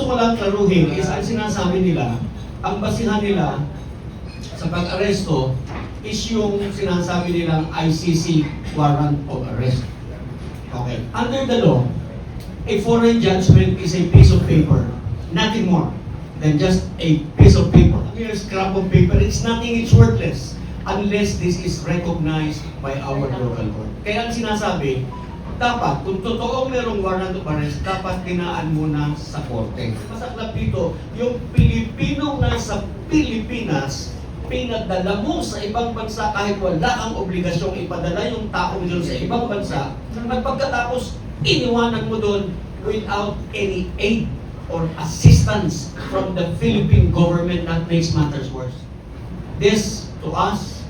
gusto ko lang klaruhin is ang sinasabi nila, ang basihan nila sa pag-aresto is yung sinasabi nilang ICC warrant of arrest. Okay. Under the law, a foreign judgment is a piece of paper, nothing more than just a piece of paper. A mere scrap of paper, it's nothing, it's worthless unless this is recognized by our local court. Kaya ang sinasabi, dapat, kung totoong merong warrant of arrest, dapat dinaan muna sa korte. Masaklap dito, yung Pilipinong nasa Pilipinas, pinadala mo sa ibang bansa kahit wala kang obligasyong ipadala yung taong yun sa ibang bansa, at pagkatapos, iniwanan mo doon without any aid or assistance from the Philippine government, that makes matters worse. This, to us,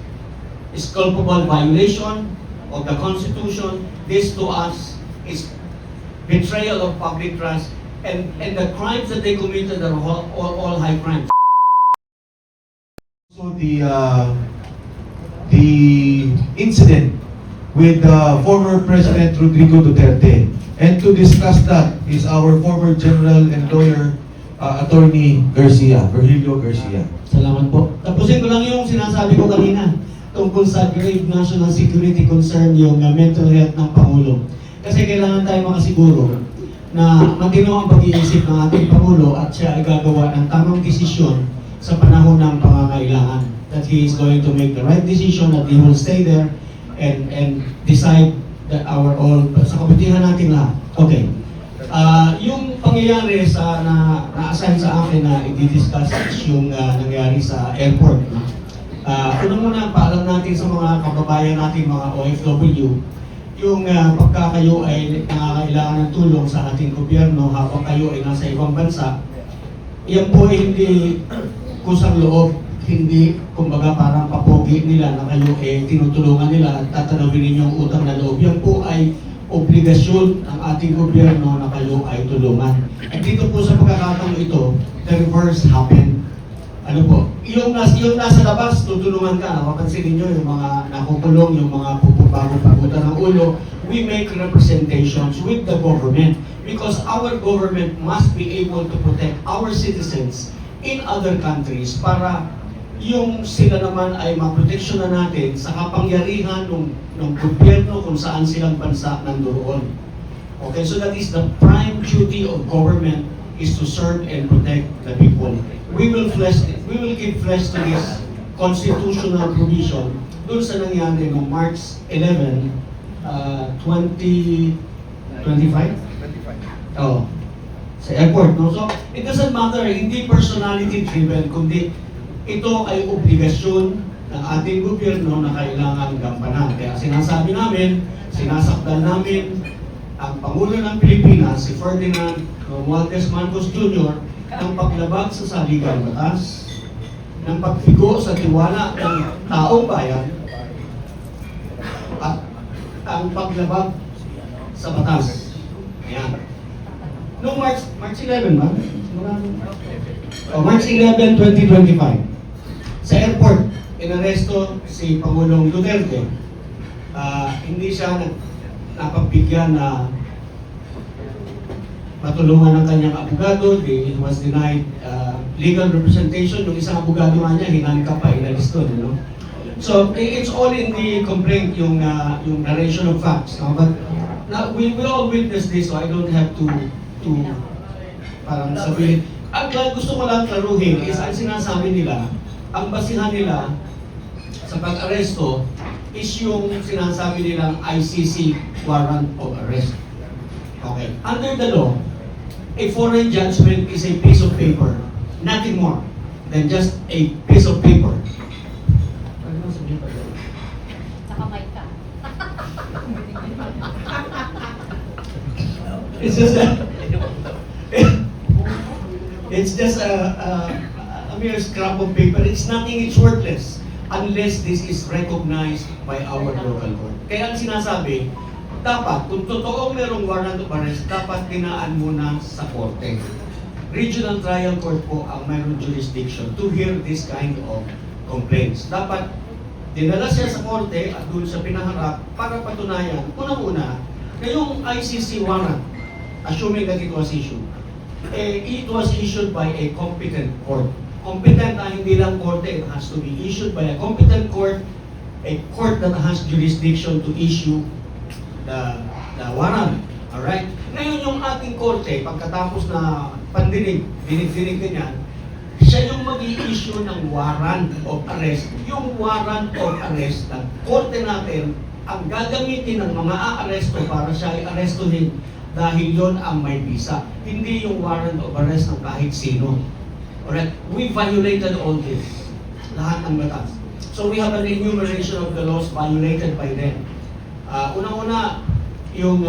is culpable violation of the Constitution. This to us is betrayal of public trust, and the crimes that they committed are all high crimes. So the incident with former President Rodrigo Duterte, and to discuss that is our former General and lawyer Attorney Virgilio Garcia. Salamat po. Tapusin ko lang yung sinasabi ko kanina tungkol sa grave national security concern, yung mental health ng Pangulo. Kasi kailangan tayo makasiguro na matino ang pag-iisip ng ating Pangulo at siya ay gagawa ng tamang desisyon sa panahon ng pangangailangan. That he is going to make the right decision, that he will stay there and decide that our all, sa kabutihan natin lahat. Okay. Yung pangyayari sa na-assign sa akin na i-discuss yung nangyari sa airport. Unang-una, paalam natin sa mga kababayan natin, mga OFW, yung pagka kayo ay nangangailangan ng tulong sa ating gobyerno habang kayo ay nasa ibang bansa, yan po ay hindi kusang loob, hindi kumbaga parang papogi nila na kayo ay tinutulungan nila at tatanawin ninyong utang na loob. Yan po ay obligasyon ng ating gobyerno na kayo ay tulungan. At dito po sa pagkakataong ito, the reverse happened. Ano po, yung nasa labas, tutulungan ka. Napapansin niyo yung mga nakukulong, yung mga pupubago-pagutan ng ulo. We make representations with the government because our government must be able to protect our citizens in other countries para yung sila naman ay maproteksyonan natin sa kapangyarihan ng gobyerno kung saan silang bansa nandoon. Okay, so that is the prime duty of government, is to serve and protect the people. We will give flesh to this constitutional provision dun sa nangyari noong March 11, 2025? Oh, sa airport, no? So, it doesn't matter, hindi personality driven, kundi ito ay obligasyon ng ating gobyerno na kailangan gampanan. Kaya sinasabi namin, sinasakdal namin ang Pangulo ng Pilipinas, si Ferdinand Romualdez Marcos Jr., ng paglabag sa saligang batas, ng pagbigo sa tiwala ng taong bayan, at ang paglabag sa batas. Ayan. Noong March 11 ba? March 11, 2025. Sa airport, inaresto si Pangulong Duterte. Hindi siya napagbigyan na matulungan ng kanyang abogado. He was denied legal representation. Yung isang abogado nga niya, hinangka pa, inalis doon. No? So, it's all in the complaint, yung narration of facts. No? But we all witness this, so I don't have to parang sabihin. Ang gusto ko lang klaruhin is ang sinasabi nila, ang basihan nila sa pag-aresto is yung sinasabi nilang ICC warrant of arrest. Okay. Under the law, a foreign judgment is a piece of paper, nothing more than just a piece of paper. It's just a mere scrap of paper. It's nothing, it's worthless unless this is recognized by our local court. Kaya ang sinasabi, dapat, kung totoong merong warrant of arrest, dapat dinaan muna sa korte. Regional Trial Court po ang mayroong jurisdiction to hear this kind of complaints. Dapat dinala siya sa korte at doon sa pinaharap para patunayan, unang-una, na yung ICC warrant, assuming that it was issued, it was issued by a competent court. Competent na hindi lang korte, it has to be issued by a competent court, a court that has jurisdiction to issue the warrant. Alright? Ngayon yung ating korte, pagkatapos na pandinig, dinig-dinig ganyan, siya yung mag-i-issue ng warrant of arrest. Yung warrant of arrest ng korte natin, ang gagamitin ng mga aaresto para siya i-arestuhin dahil yon ang may visa. Hindi yung warrant of arrest ng kahit sino. Alright? We violated all this. Lahat ng batas. So we have an enumeration of the laws violated by them. Unang-una, yung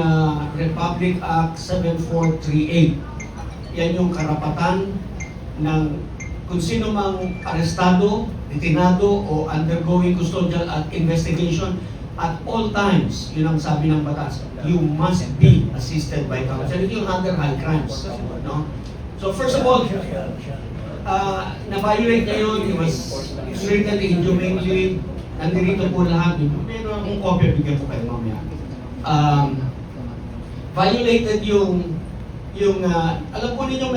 Republic Act 7438. Yan yung karapatan ng kung sino mang arestado, detinado, o undergoing custodial investigation at all times, yun ang sabi ng batas, you must be assisted by counsel. Ito yung other high crimes. No? So first of all, na-violate ngayon, it was written inhumanely, nandito po lahat. Pero kung kopya, bigyan ko kayo mamaya. Violated yung alam po ninyo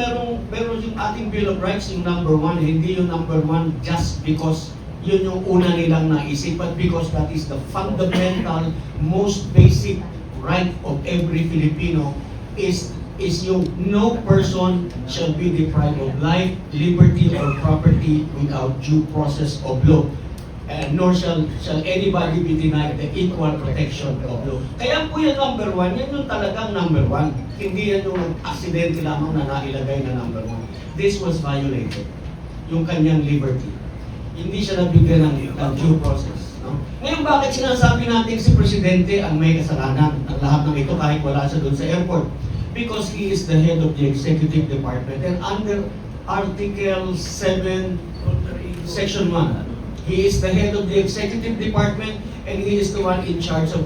meron yung ating Bill of Rights, yung number 1, hindi yung number 1 just because yun yung una nilang naisip, but because that is the fundamental, most basic right of every Filipino is yung no person shall be deprived of life, liberty, or property without due process of law. Nor shall anybody be denied the equal protection of law. Kaya po yung number 1, yan yung talagang number 1. Hindi yan yung aksidente lamang na nailagay na number 1. This was violated. Yung kanyang liberty. Hindi siya nabigyan ng due process. No? Ngayon, bakit sinasabi natin si Presidente ang may kasalanan ng lahat ng ito kahit wala siya doon sa airport? Because he is the head of the executive department. And under Article 7, Section 1, he is the head of the executive department and he is the one in charge of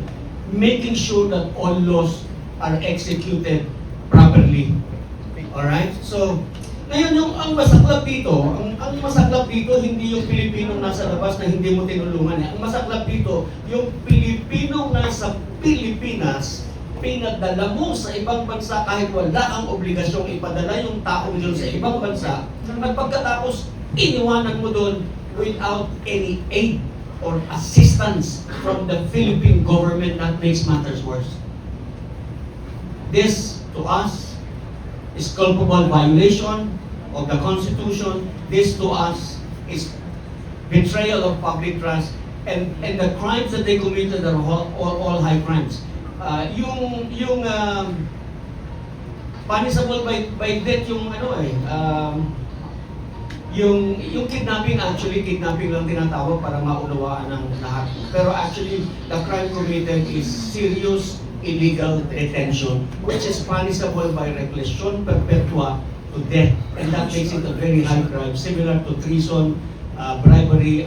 making sure that all laws are executed properly. Alright? So, ngayon yung ang masaklap dito, ang masaklap dito hindi yung Pilipinong nasa labas na hindi mo tinulungan. Ang masaklap dito, yung Pilipinong nasa Pilipinas, pinadala mo sa ibang bansa kahit wala kang obligasyong ipadala yung taong yun sa ibang bansa, at pagkatapos iniwanan mo doon without any aid or assistance from the Philippine government, that makes matters worse. This, to us, is culpable violation of the Constitution. This, to us, is betrayal of public trust, and the crimes that they committed are all high crimes. Punishable by death yung kidnapping, actually kidnapping lang tinatawag para maunawaan ng lahat. Pero actually, the crime committed is serious illegal detention, which is punishable by reclusion perpetua to death, and that makes it a very high crime, similar to treason, bribery,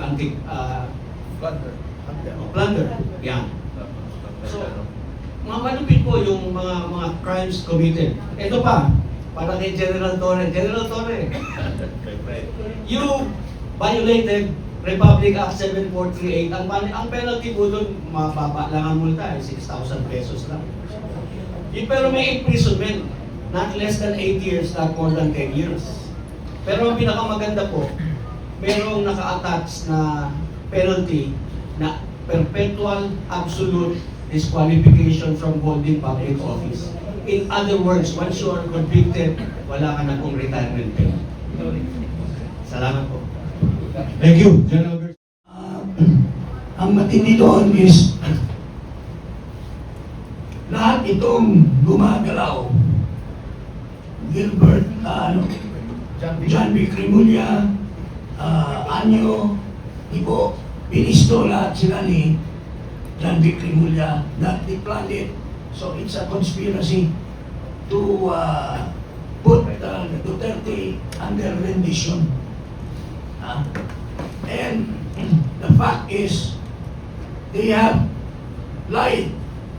plunder. Yeah. So, malupit po yung mga crimes committed. Ito pa, para kay General Torre. General Torre, you violated Republic Act 7438. Ang penalty po doon, mababa lang ang multa, 6,000 pesos lang. Pero may imprisonment, not less than 8 years, not more than 10 years. Pero ang pinakamaganda po, merong naka-attach na penalty na perpetual absolute disqualification from holding public office. In other words, once you are convicted, wala ka na pong retirement pay. Salamat po. Thank you, General Garcia. Ang matindi doon is lahat itong gumagalaw, Gilbert, John B. Cremulya, Anyo, Ibo, Ministro, lahat sila ni John B. Cremulya, that they planned it. So it's a conspiracy to put Duterte under rendition. And the fact is, they have lied.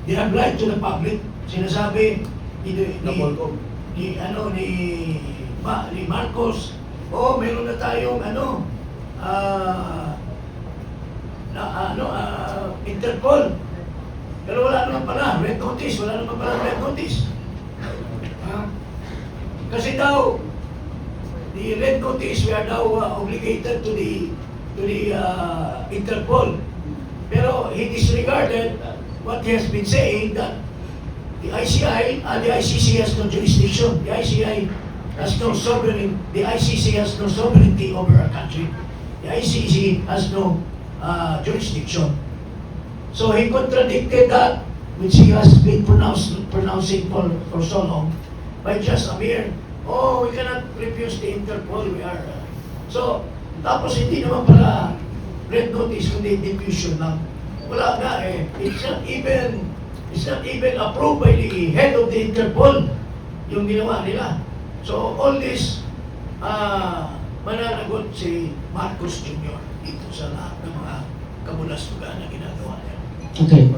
They have lied to the public. Sinasabi ni Marcos, meron na tayong Interpol. Pero wala naman pala, red notice, wala naman pala red notice. Kasi daw, the red notice, we are now obligated to the Interpol. Pero he disregarded what he has been saying that the ICC has no jurisdiction. The ICC has no sovereignty over our country. The ICC has no jurisdiction. So he contradicted that, which he has been pronouncing for so long, by just a mere, oh, we cannot refuse the Interpol, we are... So, tapos hindi naman pala red notice, kundi diffusion lang. Wala nga eh. It's not even approved by the head of the Interpol yung ginawa nila. So, all this, mananagot si Marcos Jr. dito sa lahat ng mga kabulastugan na ginagawa niya. Okay.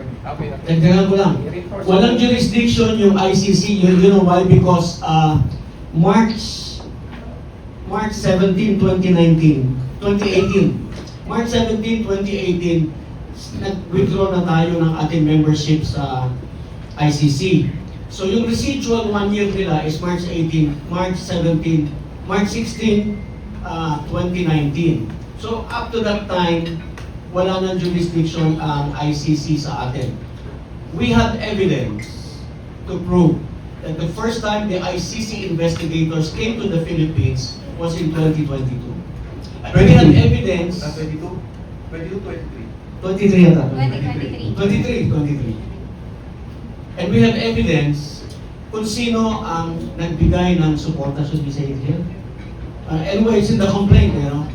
Dagdagan ko lang. Walang jurisdiction yung ICC. You know why? Because March 17, 2018, March 17, 2018, nag-withdraw na tayo ng ating membership sa ICC. So yung residual 1 year nila is March 16, 2019. So up to that time, wala nang jurisdiction ang ICC sa atin. We have evidence to prove that the first time the ICC investigators came to the Philippines was in 2022. And we have evidence... 22? 22, 23 23? yata. 2023. 23. And we have evidence kung sino ang nagbigay ng suporta. Should we say it here? Anyway, it's in the complaint, you know.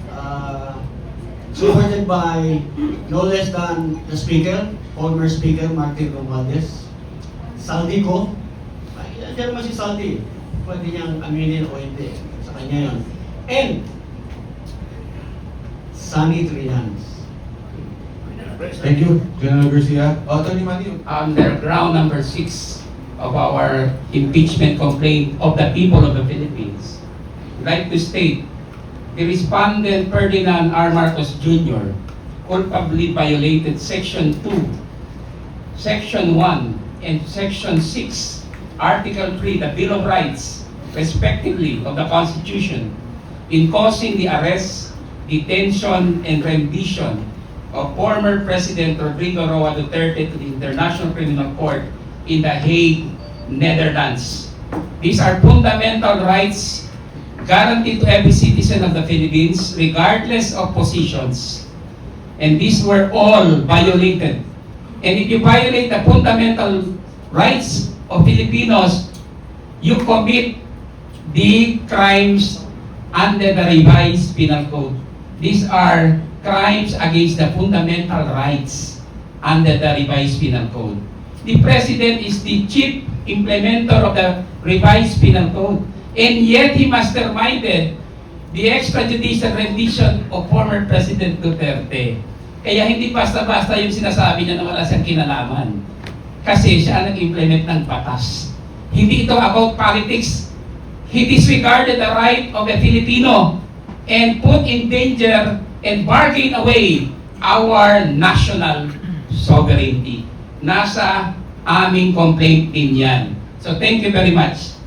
Supported by no less than the Speaker, former Speaker Martin Romualdez, Saldico. Diyan naman si Saldi. Pwede niyang aminin o hindi. Sa kanya yun. And Sunny Trians. Thank you, General Garcia. Attorney Manny. Under ground number 6 of our impeachment complaint of the people of the Philippines, I'd like to state the respondent Ferdinand R. Marcos Jr. culpably violated Section 2, Section 1, and Section 6, Article 3, the Bill of Rights, respectively, of the Constitution, in causing the arrest, detention, and rendition of former President Rodrigo Roa Duterte to the International Criminal Court in The Hague, Netherlands. These are fundamental rights guaranteed to every citizen of the Philippines, regardless of positions. And these were all violated. And if you violate the fundamental rights of Filipinos, you commit the crimes under the revised penal code. These are crimes against the fundamental rights under the revised penal code. The President is the chief implementer of the revised penal code. And yet he masterminded the extrajudicial rendition of former President Duterte. Kaya hindi basta-basta yung sinasabi niya na wala siyang kinalaman. Kasi siya ang nag-implement ng batas. Hindi ito about politics. He disregarded the right of the Filipino and put in danger and bargain away our national sovereignty. Nasa aming complaint din yan. So thank you very much.